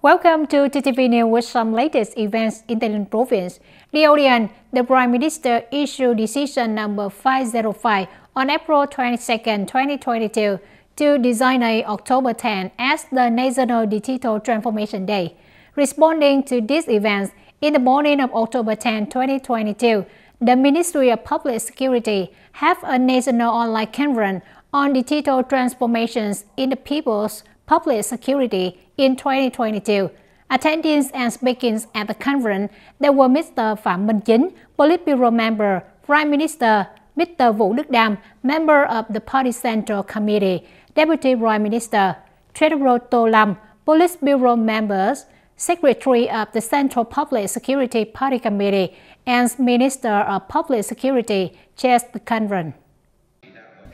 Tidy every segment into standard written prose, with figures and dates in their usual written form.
Welcome to TTV News with some latest events in the province. The Prime Minister issued decision number 505 on April 22, 2022 to designate October 10 as the National Digital Transformation Day. Responding to these events, in the morning of October 10, 2022, the Ministry of Public Security have a national online conference on digital transformations in the people's public security in 2022. Attending and speaking at the conference, there were Mr. Phạm Minh Chính, Politburo member, Prime Minister, Mr. Vũ Đức Đam, member of the Party Central Committee, Deputy Prime Minister, Treasurer Tô Lâm, Politburo members, Secretary of the Central Public Security Party Committee, and Minister of Public Security chairs the conference.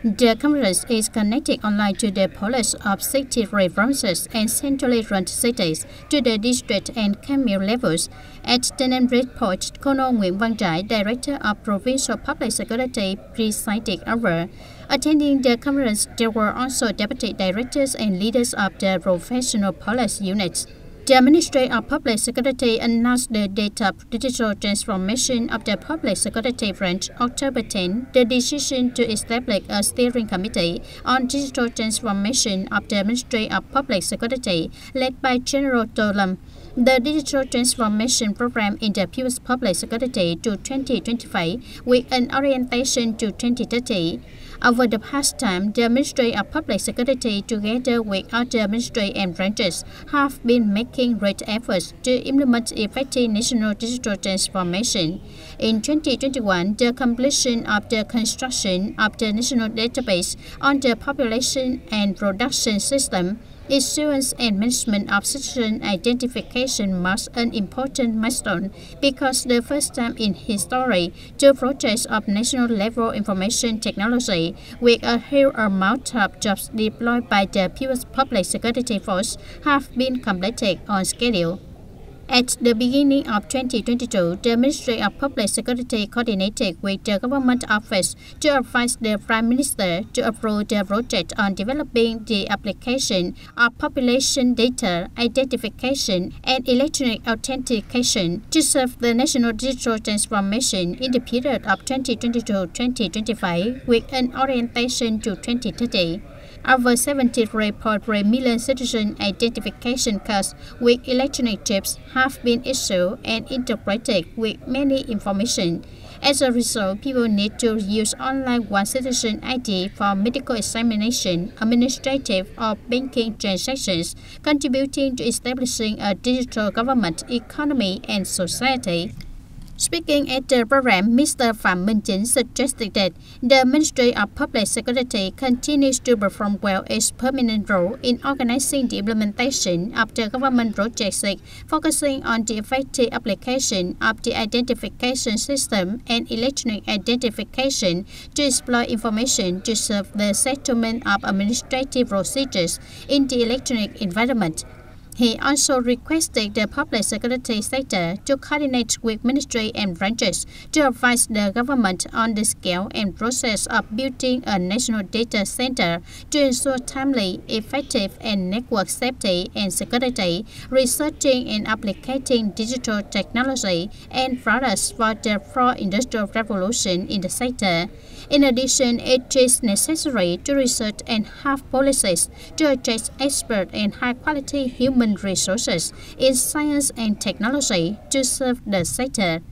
The conference is connected online to the police of 63 provinces and centrally run cities to the district and commune levels. At the name report, Colonel Nguyễn Văn Trải, Director of Provincial Public Security, presided over. Attending the conference, there were also deputy directors and leaders of the professional police units. The Ministry of Public Security announced the date of digital transformation of the public security branch October 10, the decision to establish a steering committee on digital transformation of the Ministry of Public Security, led by General Tô Lâm. The digital transformation program in the People's Public Security to 2025 with an orientation to 2030. Over the past time, the Ministry of Public Security, together with other ministries and branches, have been making great efforts to implement effective national digital transformation. In 2021, the completion of the construction of the national database on the population and production system, issuance and management of citizen identification marks an important milestone because the first time in history, two projects of national level information technology with a huge amount of jobs deployed by the People's Public Security Force have been completed on schedule. At the beginning of 2022, the Ministry of Public Security coordinated with the Government Office to advise the Prime Minister to approve the project on developing the application of population data identification and electronic authentication to serve the national digital transformation in the period of 2022-2025 with an orientation to 2030. Over 73.3 million citizen identification cards with electronic chips have been issued and integrated with many information. As a result, people need to use online One Citizen ID for medical examination, administrative or banking transactions, contributing to establishing a digital government, economy and society. Speaking at the program, Mr. Phạm Minh Chính suggested that the Ministry of Public Security continues to perform well its permanent role in organizing the implementation of the government projects, focusing on the effective application of the identification system and electronic identification to exploit information to serve the settlement of administrative procedures in the electronic environment. He also requested the public security sector to coordinate with ministry and branches to advise the government on the scale and process of building a national data center to ensure timely, effective, and network safety and security, researching and applying digital technology and products for the fourth industrial revolution in the sector. In addition, it is necessary to research and have policies to attract expert and high-quality human resources in science and technology to serve the sector.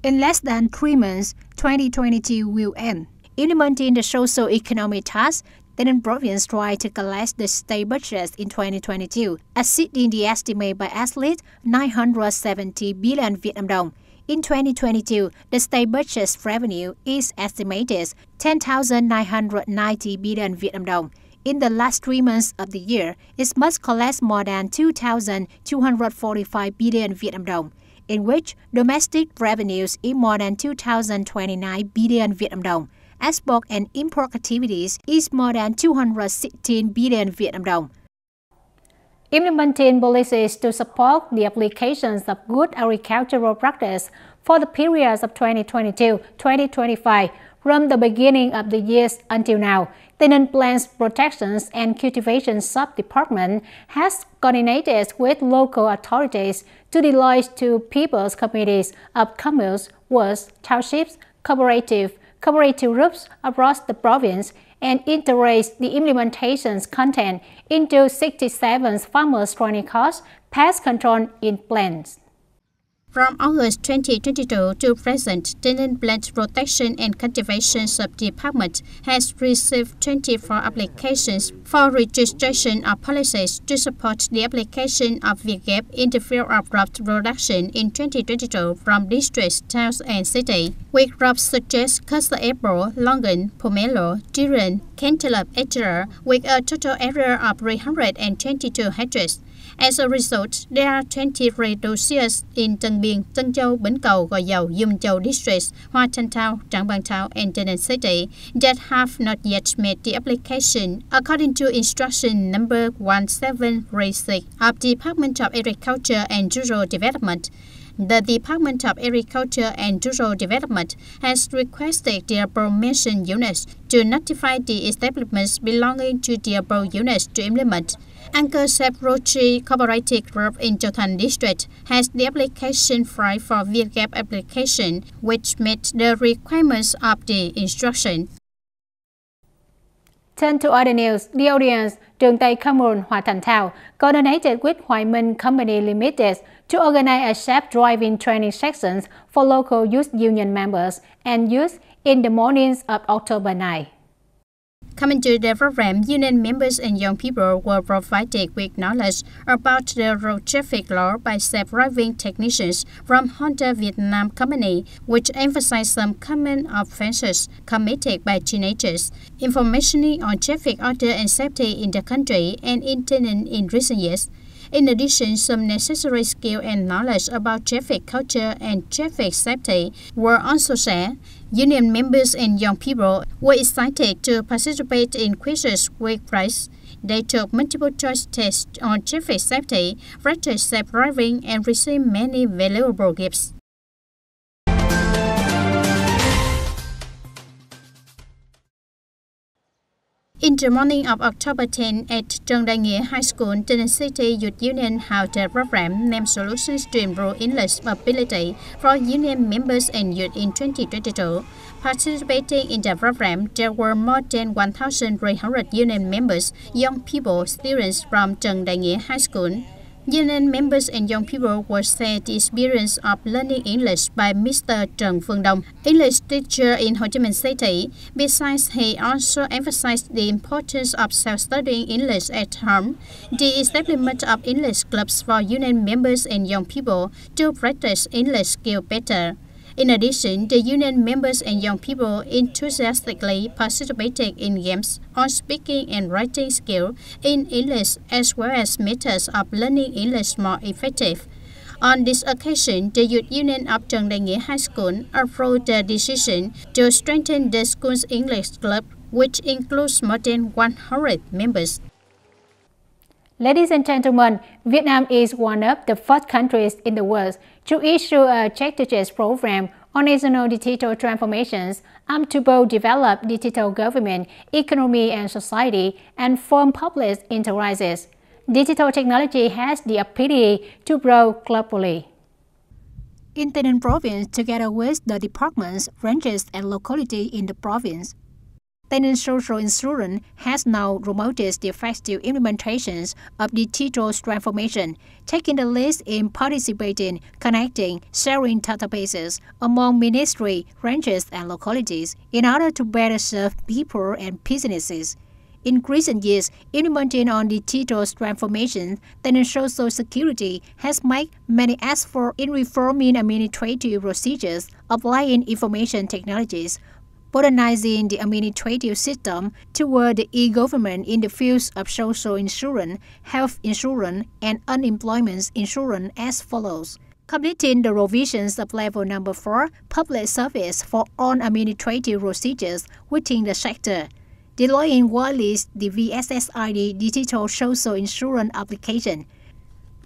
In less than 3 months, 2022 will end. Implementing the socio-economic tasks, the province tried to collect the state budget in 2022, exceeding the estimate by at least 970 billion Vietnam dong. In 2022, the state budget's revenue is estimated 10,990 billion Vietnam dong. In the last 3 months of the year, it must collect more than 2,245 billion Vietnam dong, in which domestic revenues is more than 2,029 billion Vietnam dong. Export and import activities is more than 216 billion Vietnam dong. Implementing policies to support the applications of good agricultural practice for the periods of 2022-2025 From the beginning of the year until now, TayNin Plants Protection and Cultivation Sub-Department has coordinated with local authorities to deploy to people's committees of commerce, works, townships, cooperative groups across the province and integrate the implementation's content into 67 farmers training course pest control in plants. From August 2022 to present, TayNin Plant Protection and Cultivation Sub-Department has received 24 applications for registration of policies to support the application of VGAP in the field of crop production in 2022 from districts, towns, and cities, with crops such as castor apple, longan, pomelo, durian, cantaloupe, etc., with a total area of 322 hectares. As a result, there are 23 dossiers in Tân Biên, Tân Châu, Bến Cầu, Gò Dầu, Dùm Châu districts, Hoa Thanh Thao, Trảng Bàng Thao, and TayNin City that have not yet made the application, according to instruction number 1736 of the Department of Agriculture and Rural Development. The Department of Agriculture and Rural Development has requested the above-mentioned units to notify the establishments belonging to the above units to implement. Anchor Sep Rotary Cooperative Group in Châu Thành District has the application filed for VGAP application, which met the requirements of the instruction. Turn to other news. The audience, Trường Tây Cameroon Hoa Thanh Thao, coordinated with Hoài Minh Company Limited to organize a safe driving training sessions for local youth union members and youth in the mornings of October 9. Coming to the program, union members and young people were provided with knowledge about the road traffic law by safe driving technicians from Honda Vietnam Company, which emphasized some common offenses committed by teenagers, information on traffic order and safety in the country and in TayNin in recent years. In addition, some necessary skill and knowledge about traffic culture and traffic safety were also shared. Union members and young people were excited to participate in quizzes with prize. They took multiple choice tests on traffic safety, practiced safe driving, and received many valuable gifts. In the morning of October 10 at Trần Đại Nghĩa High School, TayNin City Youth Union held a program named Solutions to Improve English Ability for Union Members and Youth in 2022. Participating in the program, there were more than 1,300 union members, young people, students from Trần Đại Nghĩa High School. Union members and young people were shared the experience of learning English by Mr. Trần Phương Đông, English teacher in Ho Chi Minh City. Besides, he also emphasized the importance of self-studying English at home, the establishment of English clubs for union members and young people to practice English skills better. In addition, the union members and young people enthusiastically participated in games on speaking and writing skills in English as well as methods of learning English more effective. On this occasion, the Youth Union of Trần Đại Nghĩa High School approved the decision to strengthen the school's English club, which includes more than 100 members. Ladies and gentlemen, Vietnam is one of the first countries in the world to issue a check-to-check program on national digital transformations to both develop digital government, economy and society, and form public enterprises. Digital technology has the ability to grow globally. In TayNin province, together with the departments, branches, and locality in the province, TayNin Social Insurance has now promoted the effective implementations of digital transformation, taking the lead in participating, connecting, sharing databases among ministry, branches, and localities in order to better serve people and businesses. In recent years, implementing on digital transformation, TayNin Social Security has made many efforts in reforming administrative procedures, applying information technologies, modernizing the administrative system toward the e-government in the fields of social insurance, health insurance, and unemployment insurance as follows. Completing the revisions of level number 4, public service for all administrative procedures within the sector. Deploying widely the VSSID digital social insurance application.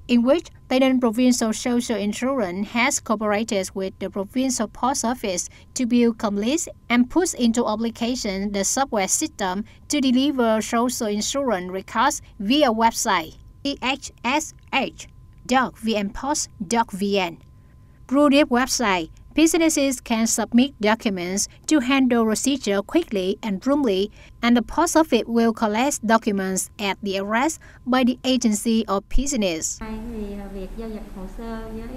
in which TayNin Provincial Social Insurance has cooperated with the Provincial Post Office to build complete and put into application the software system to deliver social insurance records via website ehsh.vnpost.vn. Through this website, businesses can submit documents to handle procedure quickly and promptly, and the post office will collect documents at the address by the agency or business.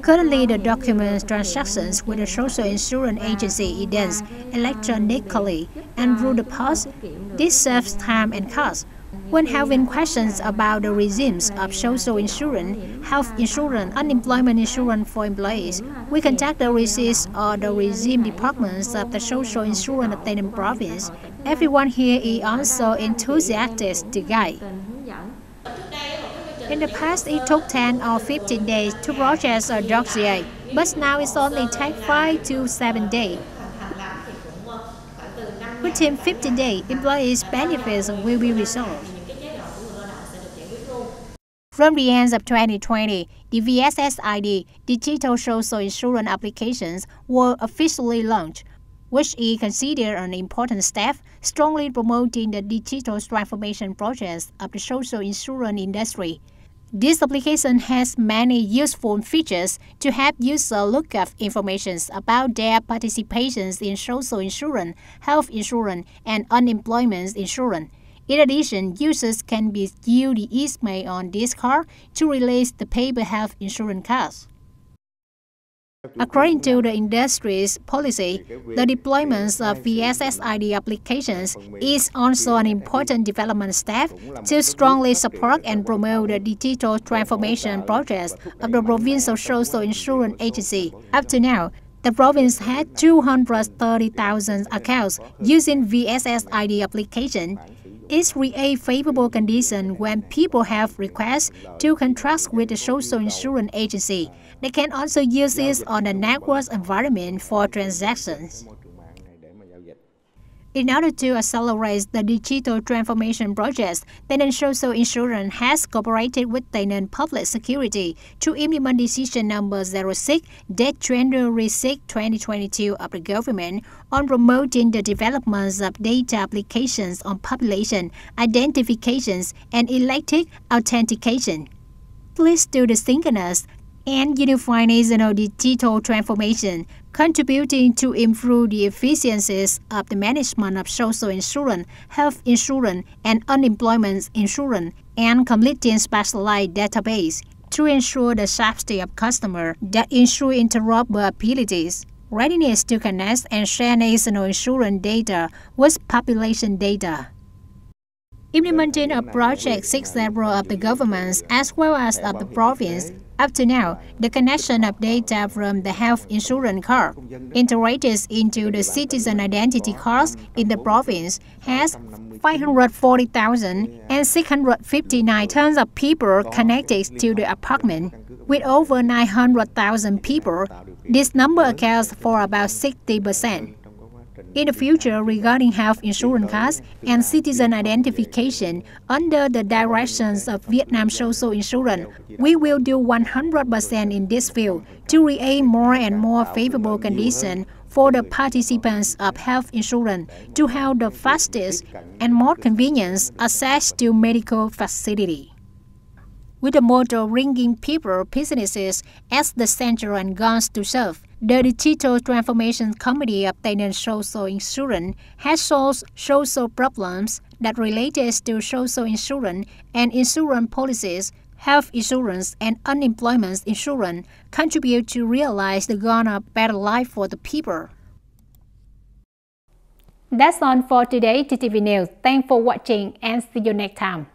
Currently, the document transactions with the social insurance agency is done electronically and through the post. This saves time and cost. When having questions about the regimes of social insurance, health insurance, unemployment insurance for employees, we contact the REGIS or the regime departments of the social insurance of TayNin province. Everyone here is also enthusiastic to guide. In the past, it took 10 or 15 days to process a dossier, but now it only takes 5 to 7 days. Within 15 days, employees' benefits will be resolved. From the end of 2020, the VSSID digital social insurance applications were officially launched, which is considered an important step, strongly promoting the digital transformation process of the social insurance industry. This application has many useful features to help users look up information about their participations in social insurance, health insurance, and unemployment insurance. In addition, users can use the email on this card to release the paper health insurance cards. According to the industry's policy, the deployment of VSSID applications is also an important development step to strongly support and promote the digital transformation process of the Provincial Social Insurance Agency. Up to now, the province had 230,000 accounts using VSSID application. It creates favorable conditions when people have requests to contract with the social insurance agency. They can also use it on a network environment for transactions. In order to accelerate the digital transformation project, TayNin Social Insurance has cooperated with TayNin Public Security to implement Decision Number 06, dated January 6, 2022 of the government on promoting the development of data applications on population identifications and electric authentication. Please do the synchronous and unified national digital transformation, contributing to improve the efficiencies of the management of social insurance, health insurance, and unemployment insurance, and completing specialized database to ensure the safety of customers that ensure interoperability, readiness to connect and share national insurance data with population data. Implementing a project 6.0 of the government as well as of the province. Up to now, the connection of data from the health insurance card integrated into the citizen identity cards in the province has 540,659 tons of people connected to the apartment. With over 900,000 people, this number accounts for about 60%. In the future, regarding health insurance cards and citizen identification, under the directions of Vietnam Social Insurance, we will do 100% in this field to create more and more favorable conditions for the participants of health insurance to have the fastest and more convenient access to medical facility. With the motto bringing people, businesses as the center and goals to serve, the Digital Transformation Committee of TayNin Social Insurance has solved social problems that related to social insurance and insurance policies, health insurance, and unemployment insurance, contribute to realize the goal of better life for the people. That's all for today, TTV News. Thanks for watching and see you next time.